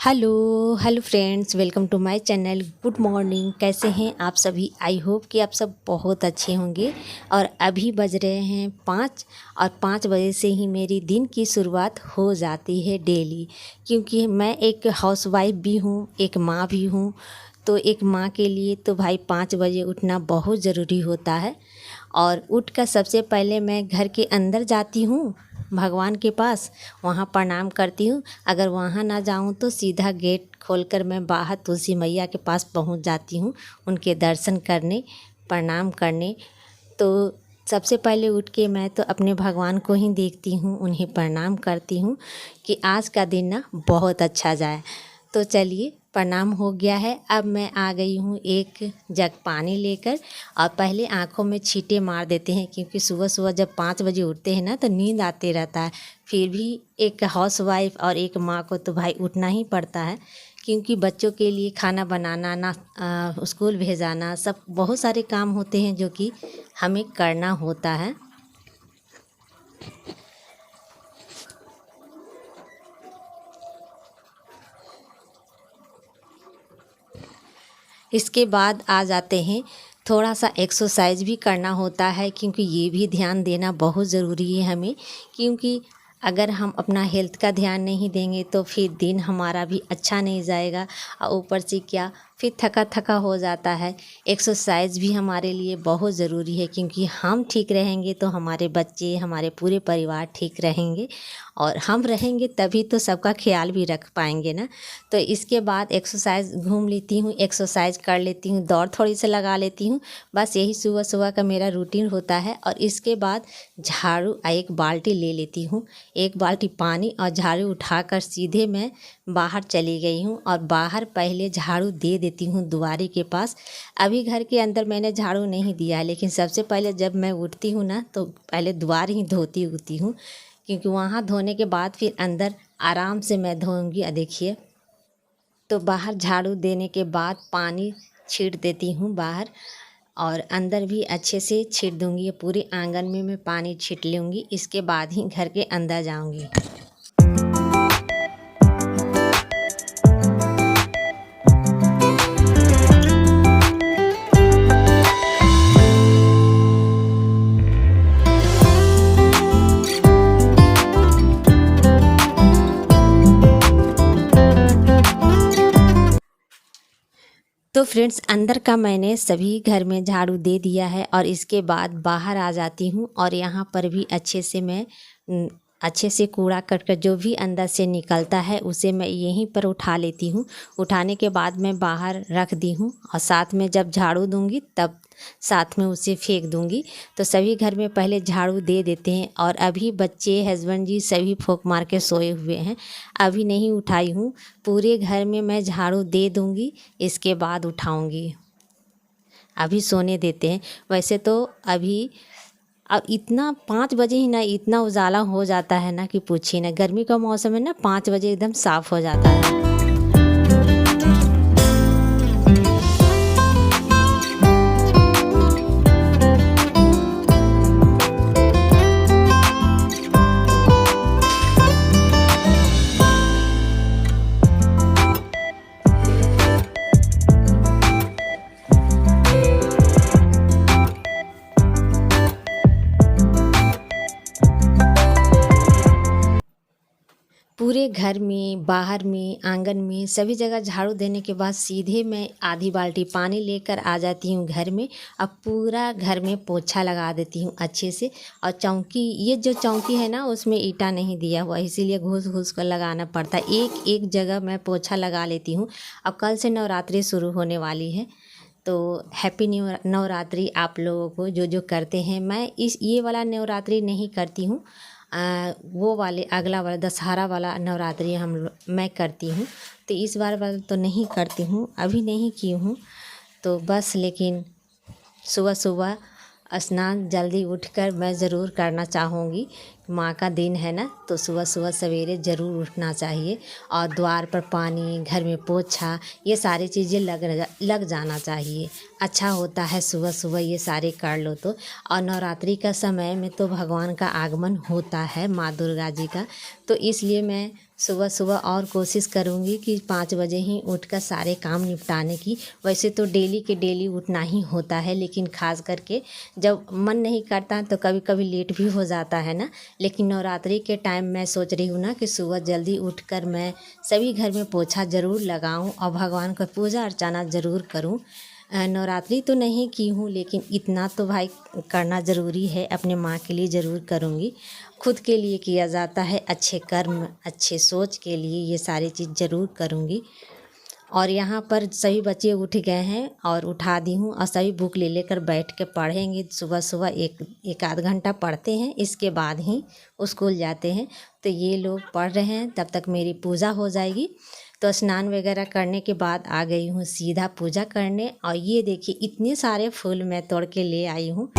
Hello friends, welcome to my channel. Good morning. कैसे हैं आप सभी? आई होप कि आप सब बहुत अच्छे होंगे। और अभी बज रहे हैं 5 और 5 बजे से ही मेरी दिन की शुरुआत हो जाती है डेली, क्योंकि मैं एक हाउसवाइफ भी हूँ, एक माँ भी हूँ। तो एक माँ के लिए तो भाई 5 बजे उठना बहुत ज़रूरी होता है। और उठकर सबसे पहले मैं घर के अंदर जाती हूँ, भगवान के पास, वहाँ प्रणाम करती हूँ। अगर वहाँ ना जाऊँ तो सीधा गेट खोलकर मैं बाहर तुलसी मैया के पास पहुँच जाती हूँ, उनके दर्शन करने, प्रणाम करने। तो सबसे पहले उठ के मैं तो अपने भगवान को ही देखती हूँ, उन्हें प्रणाम करती हूँ कि आज का दिन ना बहुत अच्छा जाए। तो चलिए, प्रणाम हो गया है। अब मैं आ गई हूँ एक जग पानी लेकर, और पहले आँखों में छींटे मार देते हैं, क्योंकि सुबह सुबह जब 5 बजे उठते हैं ना तो नींद आते रहता है। फिर भी एक हाउसवाइफ और एक माँ को तो भाई उठना ही पड़ता है, क्योंकि बच्चों के लिए खाना बनाना, ना स्कूल भेजाना, सब बहुत सारे काम होते हैं जो कि हमें करना होता है। इसके बाद आ जाते हैं, थोड़ा सा एक्सरसाइज भी करना होता है, क्योंकि ये भी ध्यान देना बहुत ज़रूरी है हमें। क्योंकि अगर हम अपना हेल्थ का ध्यान नहीं देंगे तो फिर दिन हमारा भी अच्छा नहीं जाएगा, और ऊपर से क्या, फिर थका थका हो जाता है। एक्सरसाइज भी हमारे लिए बहुत ज़रूरी है, क्योंकि हम ठीक रहेंगे तो हमारे बच्चे, हमारे पूरे परिवार ठीक रहेंगे, और हम रहेंगे तभी तो सबका ख्याल भी रख पाएंगे ना। तो इसके बाद एक्सरसाइज घूम लेती हूँ, एक्सरसाइज कर लेती हूँ, दौड़ थोड़ी सी लगा लेती हूँ। बस यही सुबह सुबह का मेरा रूटीन होता है। और इसके बाद झाड़ू एक बाल्टी ले लेती हूँ, एक बाल्टी पानी, और झाड़ू उठाकर सीधे मैं बाहर चली गई हूँ। और बाहर पहले झाड़ू दे देती हूँ दुआरे के पास। अभी घर के अंदर मैंने झाड़ू नहीं दिया है, लेकिन सबसे पहले जब मैं उठती हूँ ना तो पहले द्वार ही धोती उठती हूँ, क्योंकि वहाँ धोने के बाद फिर अंदर आराम से मैं धोऊंगी। देखिए, तो बाहर झाड़ू देने के बाद पानी छींट देती हूँ बाहर, और अंदर भी अच्छे से छींट दूँगी। पूरे आंगन में मैं पानी छींट लूँगी, इसके बाद ही घर के अंदर जाऊँगी। तो फ्रेंड्स, अंदर का मैंने सभी घर में झाड़ू दे दिया है, और इसके बाद बाहर आ जाती हूँ। और यहाँ पर भी अच्छे से मैं अच्छे से कूड़ा करकट जो भी अंदर से निकलता है उसे मैं यहीं पर उठा लेती हूँ। उठाने के बाद मैं बाहर रख दी हूँ, और साथ में जब झाड़ू दूँगी तब साथ में उसे फेंक दूँगी। तो सभी घर में पहले झाड़ू दे देते हैं। और अभी बच्चे, हस्बैंड जी सभी फूंक मार के सोए हुए हैं, अभी नहीं उठाई हूँ। पूरे घर में मैं झाड़ू दे दूँगी, इसके बाद उठाऊँगी। अभी सोने देते हैं। वैसे तो अभी अब इतना 5 बजे ही ना इतना उजाला हो जाता है ना कि पूछिए ना। गर्मी का मौसम है ना, 5 बजे एकदम साफ हो जाता है। पूरे घर में, बाहर में, आंगन में, सभी जगह झाड़ू देने के बाद सीधे मैं आधी बाल्टी पानी लेकर आ जाती हूँ घर में। अब पूरा घर में पोछा लगा देती हूँ अच्छे से। और चौकी, ये जो चौकी है ना उसमें ईंटा नहीं दिया हुआ, इसीलिए घुस घुस कर लगाना पड़ता है। एक एक जगह मैं पोछा लगा लेती हूँ। अब कल से नवरात्रि शुरू होने वाली है, तो हैप्पी न्यू नवरात्रि आप लोगों को जो जो करते हैं। मैं ये वाला नवरात्रि नहीं करती हूँ, वो वाले अगला वाला दशहरा वाला नवरात्रि मैं करती हूँ। तो इस बार वाला तो नहीं करती हूँ, अभी नहीं की हूँ। तो बस, लेकिन सुबह सुबह स्नान जल्दी उठकर मैं ज़रूर करना चाहूँगी, माँ का दिन है ना, तो सुबह सुबह सवेरे ज़रूर उठना चाहिए और द्वार पर पानी, घर में पोछा, ये सारी चीज़ें लग जाना चाहिए। अच्छा होता है सुबह सुबह ये सारे कर लो तो। और नवरात्रि का समय में तो भगवान का आगमन होता है, माँ दुर्गा जी का, तो इसलिए मैं सुबह सुबह और कोशिश करूँगी कि 5 बजे ही उठकर सारे काम निपटाने की। वैसे तो डेली के डेली उठना ही होता है, लेकिन ख़ास करके जब मन नहीं करता तो कभी कभी लेट भी हो जाता है ना। लेकिन नवरात्रि के टाइम मैं सोच रही हूँ ना कि सुबह जल्दी उठकर मैं सभी घर में पोछा ज़रूर लगाऊँ और भगवान का पूजा अर्चना ज़रूर करूँ। नवरात्रि तो नहीं की हूँ, लेकिन इतना तो भाई करना ज़रूरी है, अपने माँ के लिए ज़रूर करूँगी। खुद के लिए किया जाता है, अच्छे कर्म, अच्छे सोच के लिए ये सारी चीज़ ज़रूर करूँगी। और यहाँ पर सभी बच्चे उठ गए हैं और उठा दी हूँ और सभी बुक ले लेकर बैठ के पढ़ेंगे। सुबह सुबह एक आध घंटा पढ़ते हैं, इसके बाद ही स्कूल जाते हैं। तो ये लोग पढ़ रहे हैं, तब तक मेरी पूजा हो जाएगी। तो स्नान वगैरह करने के बाद आ गई हूँ सीधा पूजा करने। और ये देखिए इतने सारे फूल मैं तोड़ के ले आई हूँ।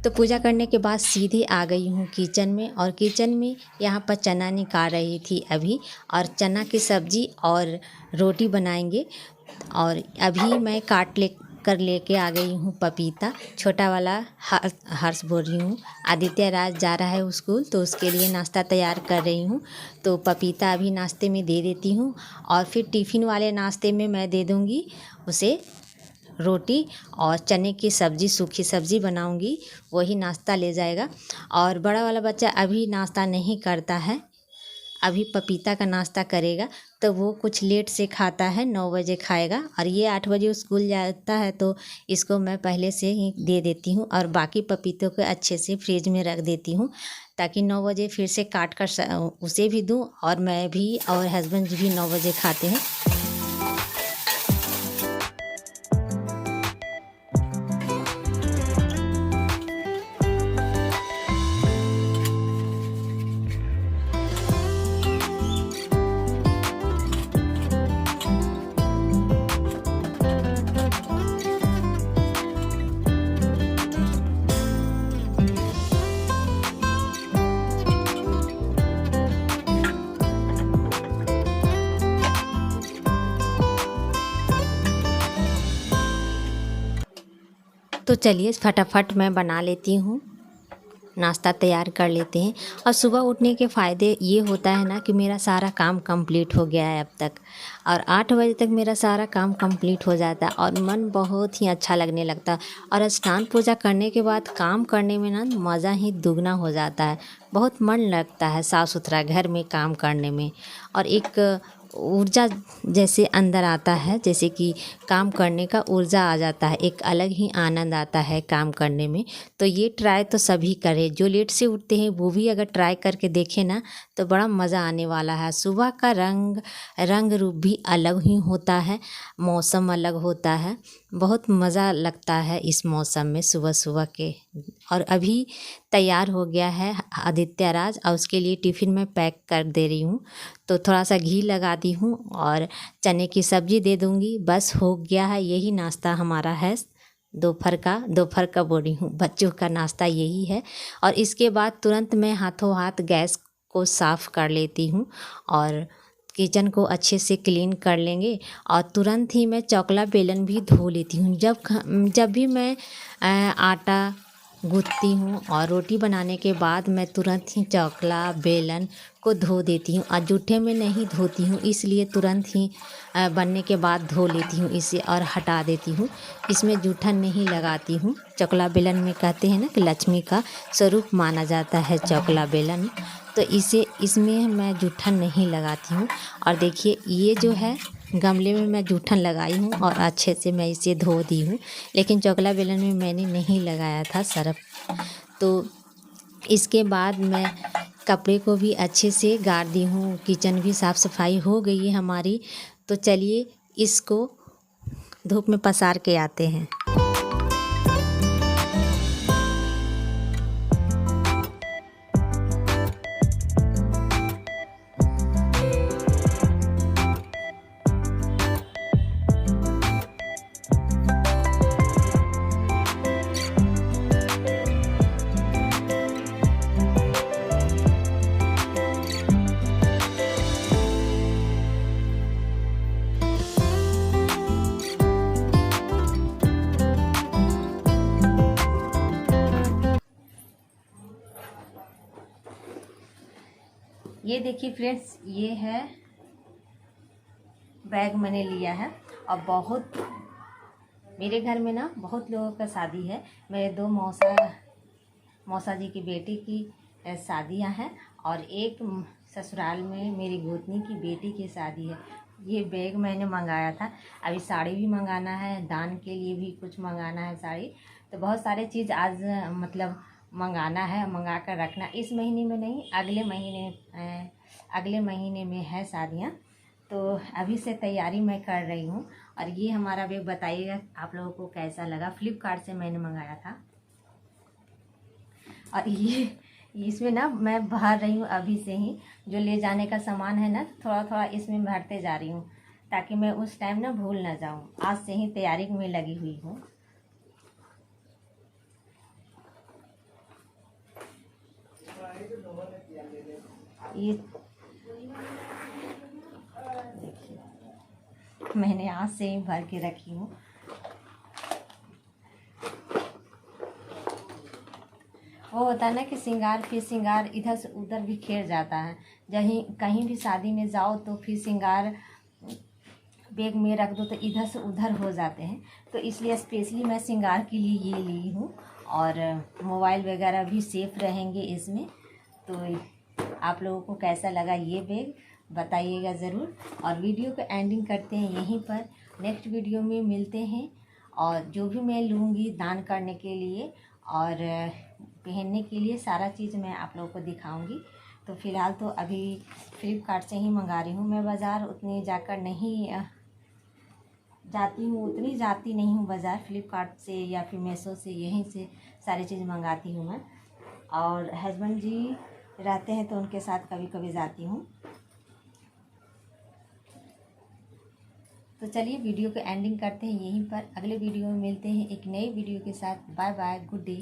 तो पूजा करने के बाद सीधे आ गई हूँ किचन में। और किचन में यहाँ पर चना निकाल रही थी अभी, और चना की सब्ज़ी और रोटी बनाएंगे। और अभी मैं लेके आ गई हूँ पपीता, छोटा वाला हर्ष बोल रही हूँ। आदित्य राज जा रहा है स्कूल, तो उसके लिए नाश्ता तैयार कर रही हूँ। तो पपीता अभी नाश्ते में दे देती हूँ और फिर टिफ़िन वाले नाश्ते में मैं दे दूँगी उसे रोटी और चने की सब्ज़ी, सूखी सब्ज़ी बनाऊंगी, वही नाश्ता ले जाएगा। और बड़ा वाला बच्चा अभी नाश्ता नहीं करता है, अभी पपीता का नाश्ता करेगा, तो वो कुछ लेट से खाता है, 9 बजे खाएगा। और ये 8 बजे स्कूल जाता है, तो इसको मैं पहले से ही दे देती हूँ और बाकी पपीतों को अच्छे से फ्रिज में रख देती हूँ, ताकि 9 बजे फिर से काट कर उसे भी दूँ और मैं भी और हस्बैंड भी 9 बजे खाते हैं। तो चलिए फटाफट मैं बना लेती हूँ, नाश्ता तैयार कर लेते हैं। और सुबह उठने के फ़ायदे ये होता है ना कि मेरा सारा काम कंप्लीट हो गया है अब तक, और 8 बजे तक मेरा सारा काम कंप्लीट हो जाता है और मन बहुत ही अच्छा लगने लगता है। और स्नान पूजा करने के बाद काम करने में ना मज़ा ही दुगना हो जाता है, बहुत मन लगता है साफ़ सुथरा घर में काम करने में। और एक ऊर्जा जैसे अंदर आता है, जैसे कि काम करने का ऊर्जा आ जाता है, एक अलग ही आनंद आता है काम करने में। तो ये ट्राई तो सभी करें, जो लेट से उठते हैं वो भी अगर ट्राई करके देखें ना, तो बड़ा मज़ा आने वाला है। सुबह का रंग रूप भी अलग ही होता है, मौसम अलग होता है, बहुत मज़ा लगता है इस मौसम में सुबह सुबह के। और अभी तैयार हो गया है आदित्य राज, और उसके लिए टिफ़िन में पैक कर दे रही हूँ। तो थोड़ा सा घी लगा दी हूँ और चने की सब्ज़ी दे दूँगी, बस हो गया है। यही नाश्ता हमारा है दोपहर का बोल रही हूँ, बच्चों का नाश्ता यही है। और इसके बाद तुरंत मैं हाथों हाथ गैस को साफ़ कर लेती हूँ और किचन को अच्छे से क्लीन कर लेंगे। और तुरंत ही मैं चकला बेलन भी धो लेती हूँ। जब भी मैं आटा गूँथती हूँ और रोटी बनाने के बाद मैं तुरंत ही चकला बेलन को धो देती हूँ, और जूठे में नहीं धोती हूँ, इसलिए तुरंत ही बनने के बाद धो लेती हूँ इसे और हटा देती हूँ। इसमें जूठन नहीं लगाती हूँ। चकला बेलन में कहते हैं ना कि लक्ष्मी का स्वरूप माना जाता है चकला बेलन, तो इसमें मैं जूठन नहीं लगाती हूँ। और देखिए ये जो है गमले में मैं जूठन लगाई हूँ और अच्छे से मैं इसे धो दी हूँ। लेकिन चकला बेलन में मैंने नहीं लगाया था सरफ। तो इसके बाद मैं कपड़े को भी अच्छे से गाड़ दी हूँ। किचन भी साफ़ सफाई हो गई है हमारी। तो चलिए इसको धूप में पसार के आते हैं। ये देखिए फ्रेंड्स, ये है बैग मैंने लिया है। और बहुत मेरे घर में ना बहुत लोगों का शादी है। मेरे 2 मौसा जी की बेटी की शादियां हैं और एक ससुराल में मेरी गोतनी की बेटी की शादी है। ये बैग मैंने मंगाया था। अभी साड़ी भी मंगाना है, दान के लिए भी कुछ मंगाना है साड़ी। तो बहुत सारे चीज़ आज मतलब मंगाना है, मंगा कर रखना। इस महीने में नहीं, अगले महीने में है शादियाँ। तो अभी से तैयारी मैं कर रही हूँ। और ये हमारा बैग बताइएगा आप लोगों को कैसा लगा। फ्लिपकार्ट से मैंने मंगाया था। और ये इसमें ना मैं भर रही हूँ अभी से ही। जो ले जाने का सामान है ना, थोड़ा थोड़ा इसमें भरते जा रही हूँ ताकि मैं उस टाइम ना भूल ना जाऊँ। आज से ही तैयारी में लगी हुई हूँ। ये देखिए, मैंने आज से ही भर के रखी हूँ। वो होता है ना कि श्रृंगार फिर श्रृंगार इधर से उधर भी खेर जाता है। कहीं भी शादी में जाओ तो फिर श्रृंगार बैग में रख दो तो इधर से उधर हो जाते हैं। तो इसलिए स्पेशली मैं श्रृंगार के लिए ये ली हूँ। और मोबाइल वगैरह भी सेफ रहेंगे इसमें। तो आप लोगों को कैसा लगा ये बैग बताइएगा ज़रूर। और वीडियो को एंडिंग करते हैं यहीं पर। नेक्स्ट वीडियो में मिलते हैं। और जो भी मैं लूँगी दान करने के लिए और पहनने के लिए सारा चीज़ मैं आप लोगों को दिखाऊंगी। तो फ़िलहाल तो अभी फ्लिपकार्ट से ही मंगा रही हूँ। मैं बाज़ार उतनी जाकर नहीं जाती हूँ, उतनी जाती नहीं हूँ बाज़ार। फ्लिपकार्ट से या फिर मीशो से, यहीं से सारी चीज़ मंगाती हूँ मैं। और हस्बैंड जी रहते हैं तो उनके साथ कभी कभी जाती हूँ। तो चलिए वीडियो को एंडिंग करते हैं यहीं पर। अगले वीडियो में मिलते हैं एक नई वीडियो के साथ। Bye bye, good day.